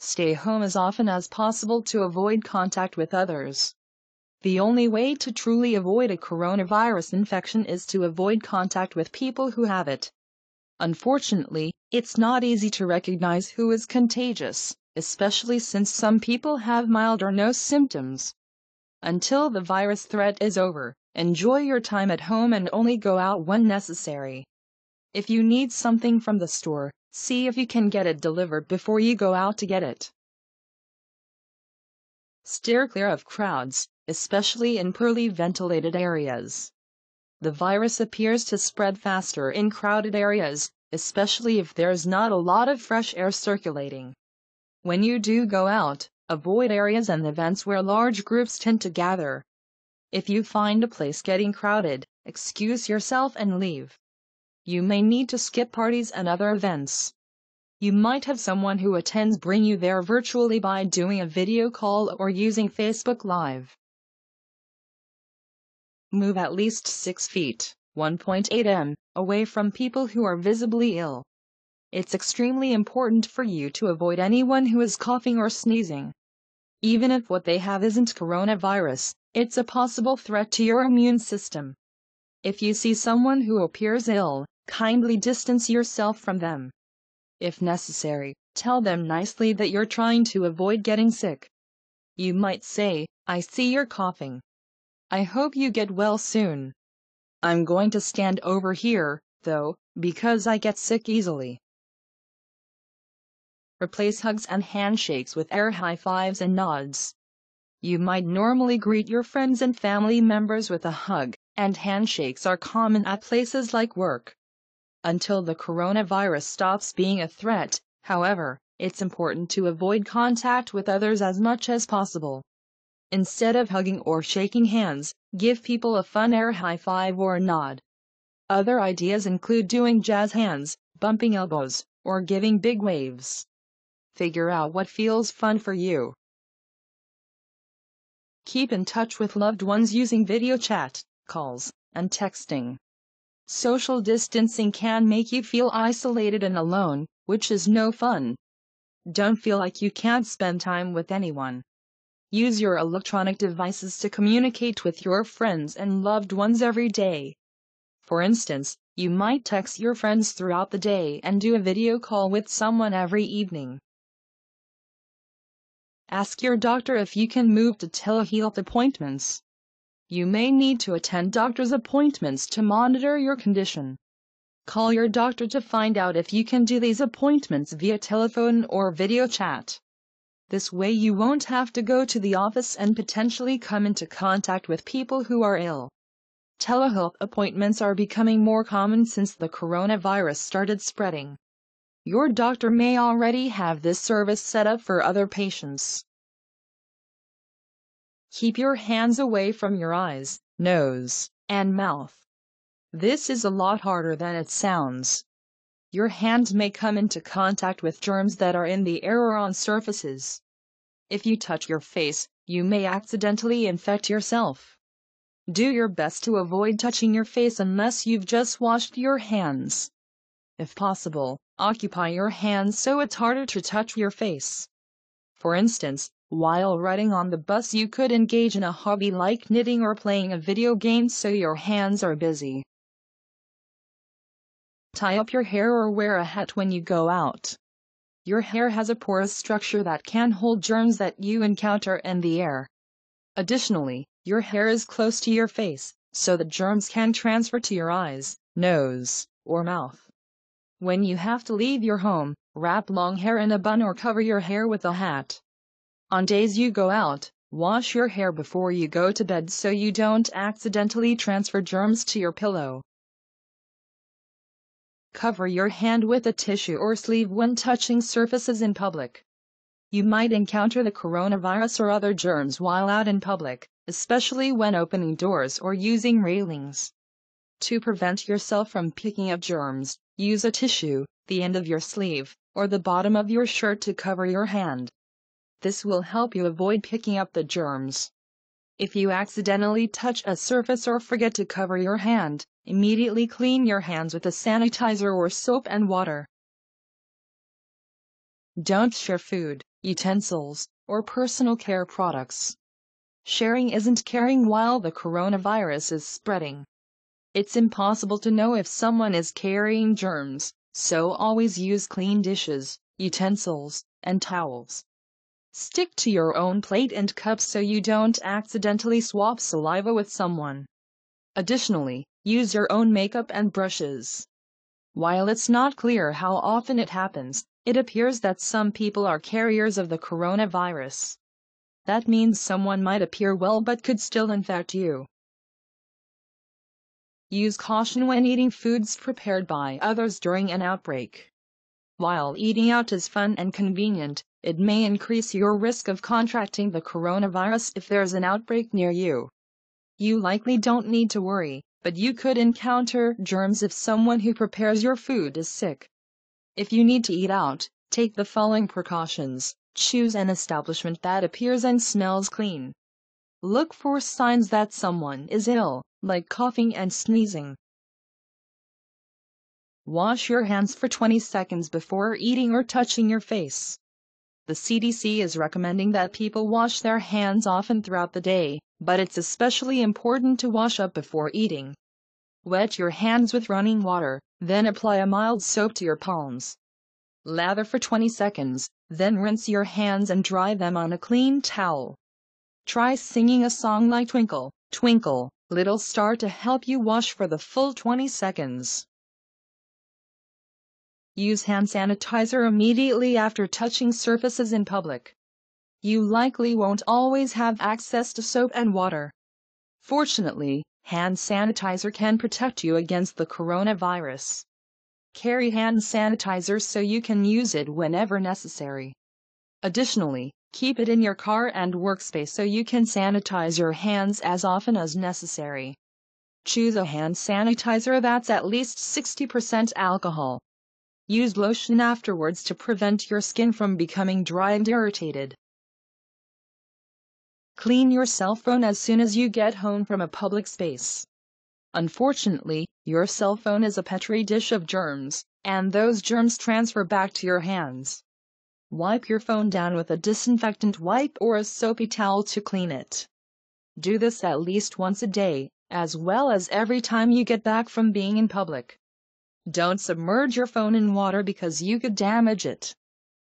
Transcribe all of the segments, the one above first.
Stay home as often as possible to avoid contact with others. The only way to truly avoid a coronavirus infection is to avoid contact with people who have it. Unfortunately, it's not easy to recognize who is contagious, especially since some people have mild or no symptoms. Until the virus threat is over, enjoy your time at home and only go out when necessary. If you need something from the store, see if you can get it delivered before you go out to get it. Steer clear of crowds, especially in poorly ventilated areas. The virus appears to spread faster in crowded areas, especially if there's not a lot of fresh air circulating. When you do go out, avoid areas and events where large groups tend to gather. If you find a place getting crowded, excuse yourself and leave. You may need to skip parties and other events. You might have someone who attends bring you there virtually by doing a video call or using Facebook Live. Move at least 6 feet, 1.8 m, away from people who are visibly ill. It's extremely important for you to avoid anyone who is coughing or sneezing. Even if what they have isn't coronavirus, it's a possible threat to your immune system. If you see someone who appears ill, kindly distance yourself from them. If necessary, tell them nicely that you're trying to avoid getting sick. You might say, "I see you're coughing. I hope you get well soon. I'm going to stand over here, though, because I get sick easily." Replace hugs and handshakes with air high fives and nods. You might normally greet your friends and family members with a hug, and handshakes are common at places like work. Until the coronavirus stops being a threat, however, it's important to avoid contact with others as much as possible. Instead of hugging or shaking hands, give people a fun air high five or a nod. Other ideas include doing jazz hands, bumping elbows, or giving big waves. Figure out what feels fun for you. Keep in touch with loved ones using video chat, calls, and texting. Social distancing can make you feel isolated and alone, which is no fun. Don't feel like you can't spend time with anyone. Use your electronic devices to communicate with your friends and loved ones every day. For instance, you might text your friends throughout the day and do a video call with someone every evening. Ask your doctor if you can move to telehealth appointments. You may need to attend doctor's appointments to monitor your condition. Call your doctor to find out if you can do these appointments via telephone or video chat. This way you won't have to go to the office and potentially come into contact with people who are ill. Telehealth appointments are becoming more common since the coronavirus started spreading. Your doctor may already have this service set up for other patients. Keep your hands away from your eyes, nose, and mouth. This is a lot harder than it sounds. Your hands may come into contact with germs that are in the air or on surfaces. If you touch your face, you may accidentally infect yourself. Do your best to avoid touching your face unless you've just washed your hands. If possible, occupy your hands so it's harder to touch your face. For instance, while riding on the bus you could engage in a hobby like knitting or playing a video game so your hands are busy. Tie up your hair or wear a hat when you go out. Your hair has a porous structure that can hold germs that you encounter in the air. Additionally, your hair is close to your face, so the germs can transfer to your eyes, nose, or mouth. When you have to leave your home, wrap long hair in a bun or cover your hair with a hat. On days you go out, wash your hair before you go to bed so you don't accidentally transfer germs to your pillow. Cover your hand with a tissue or sleeve when touching surfaces in public. You might encounter the coronavirus or other germs while out in public, especially when opening doors or using railings. To prevent yourself from picking up germs, use a tissue, the end of your sleeve, or the bottom of your shirt to cover your hand. This will help you avoid picking up the germs. If you accidentally touch a surface or forget to cover your hand, immediately clean your hands with a sanitizer or soap and water. Don't share food, utensils, or personal care products. Sharing isn't caring while the coronavirus is spreading. It's impossible to know if someone is carrying germs, so always use clean dishes, utensils, and towels. Stick to your own plate and cups so you don't accidentally swap saliva with someone. Additionally, use your own makeup and brushes. While it's not clear how often it happens, it appears that some people are carriers of the coronavirus. That means someone might appear well but could still infect you. Use caution when eating foods prepared by others during an outbreak. While eating out is fun and convenient, it may increase your risk of contracting the coronavirus if there's an outbreak near you. You likely don't need to worry, but you could encounter germs if someone who prepares your food is sick. If you need to eat out, take the following precautions. Choose an establishment that appears and smells clean. Look for signs that someone is ill, like coughing and sneezing. Wash your hands for 20 seconds before eating or touching your face. The CDC is recommending that people wash their hands often throughout the day, but it's especially important to wash up before eating. Wet your hands with running water, then apply a mild soap to your palms. Lather for 20 seconds, then rinse your hands and dry them on a clean towel. Try singing a song like Twinkle, Twinkle, Little Star to help you wash for the full 20 seconds. Use hand sanitizer immediately after touching surfaces in public. You likely won't always have access to soap and water. Fortunately, hand sanitizer can protect you against the coronavirus. Carry hand sanitizer so you can use it whenever necessary. Additionally, keep it in your car and workspace so you can sanitize your hands as often as necessary. Choose a hand sanitizer that's at least 60% alcohol. Use lotion afterwards to prevent your skin from becoming dry and irritated. Clean your cell phone as soon as you get home from a public space. Unfortunately, your cell phone is a petri dish of germs, and those germs transfer back to your hands. Wipe your phone down with a disinfectant wipe or a soapy towel to clean it. Do this at least once a day, as well as every time you get back from being in public. Don't submerge your phone in water because you could damage it.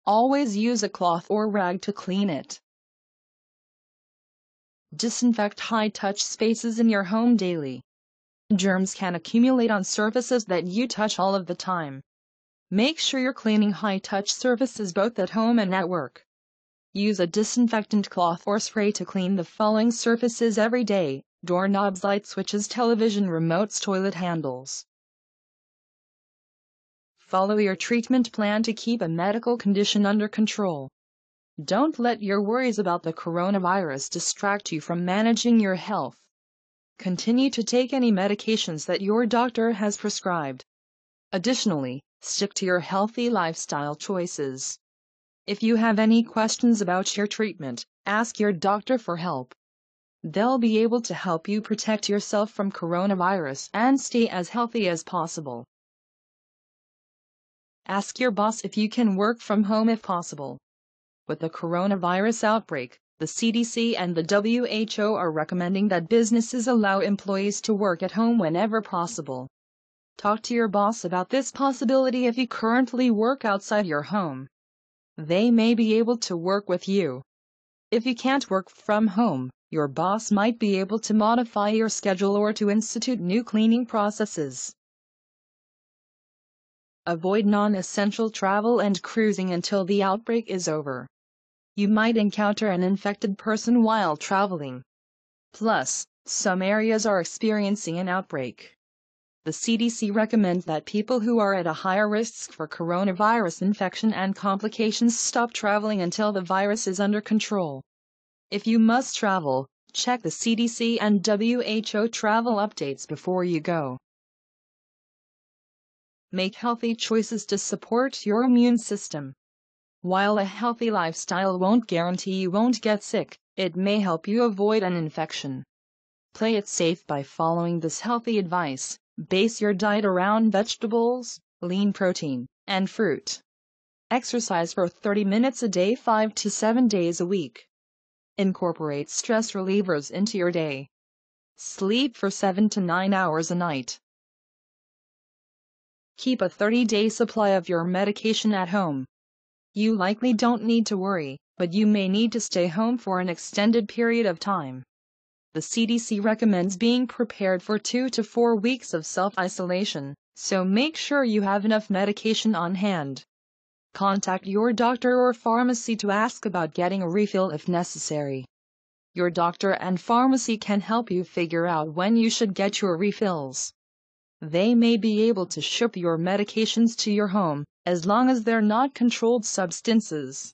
Always use a cloth or rag to clean it. Disinfect high-touch spaces in your home daily. Germs can accumulate on surfaces that you touch all of the time. Make sure you're cleaning high-touch surfaces both at home and at work. Use a disinfectant cloth or spray to clean the following surfaces every day: doorknobs, light switches, television remotes, toilet handles. Follow your treatment plan to keep a medical condition under control. Don't let your worries about the coronavirus distract you from managing your health. Continue to take any medications that your doctor has prescribed. Additionally, stick to your healthy lifestyle choices. If you have any questions about your treatment, ask your doctor for help. They'll be able to help you protect yourself from coronavirus and stay as healthy as possible. Ask your boss if you can work from home if possible. With the coronavirus outbreak, the CDC and the WHO are recommending that businesses allow employees to work at home whenever possible. Talk to your boss about this possibility if you currently work outside your home. They may be able to work with you. If you can't work from home, your boss might be able to modify your schedule or to institute new cleaning processes. Avoid non-essential travel and cruising until the outbreak is over. You might encounter an infected person while traveling. Plus, some areas are experiencing an outbreak. The CDC recommends that people who are at a higher risk for coronavirus infection and complications stop traveling until the virus is under control. If you must travel, check the CDC and WHO travel updates before you go. Make healthy choices to support your immune system. While a healthy lifestyle won't guarantee you won't get sick, it may help you avoid an infection. Play it safe by following this healthy advice. Base your diet around vegetables, lean protein, and fruit. Exercise for 30 minutes a day 5 to 7 days a week. Incorporate stress relievers into your day. Sleep for 7 to 9 hours a night. Keep a 30-day supply of your medication at home. You likely don't need to worry, but you may need to stay home for an extended period of time. The CDC recommends being prepared for 2 to 4 weeks of self-isolation, so make sure you have enough medication on hand. Contact your doctor or pharmacy to ask about getting a refill if necessary. Your doctor and pharmacy can help you figure out when you should get your refills. They may be able to ship your medications to your home, as long as they're not controlled substances.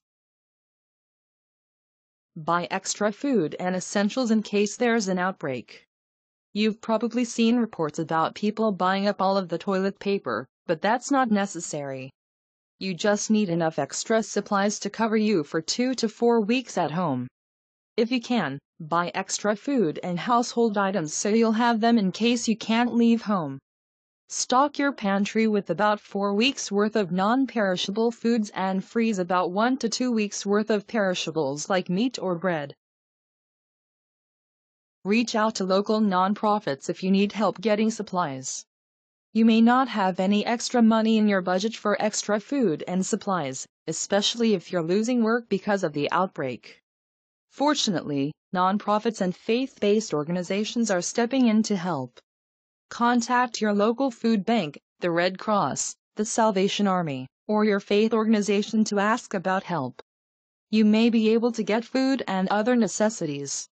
Buy extra food and essentials in case there's an outbreak. You've probably seen reports about people buying up all of the toilet paper, but that's not necessary. You just need enough extra supplies to cover you for 2 to 4 weeks at home. If you can, buy extra food and household items so you'll have them in case you can't leave home. Stock your pantry with about 4 weeks worth of non-perishable foods and freeze about 1 to 2 weeks worth of perishables like meat or bread. Reach out to local nonprofits if you need help getting supplies. You may not have any extra money in your budget for extra food and supplies, especially if you're losing work because of the outbreak. Fortunately, nonprofits and faith-based organizations are stepping in to help. Contact your local food bank, the Red Cross, the Salvation Army, or your faith organization to ask about help. You may be able to get food and other necessities.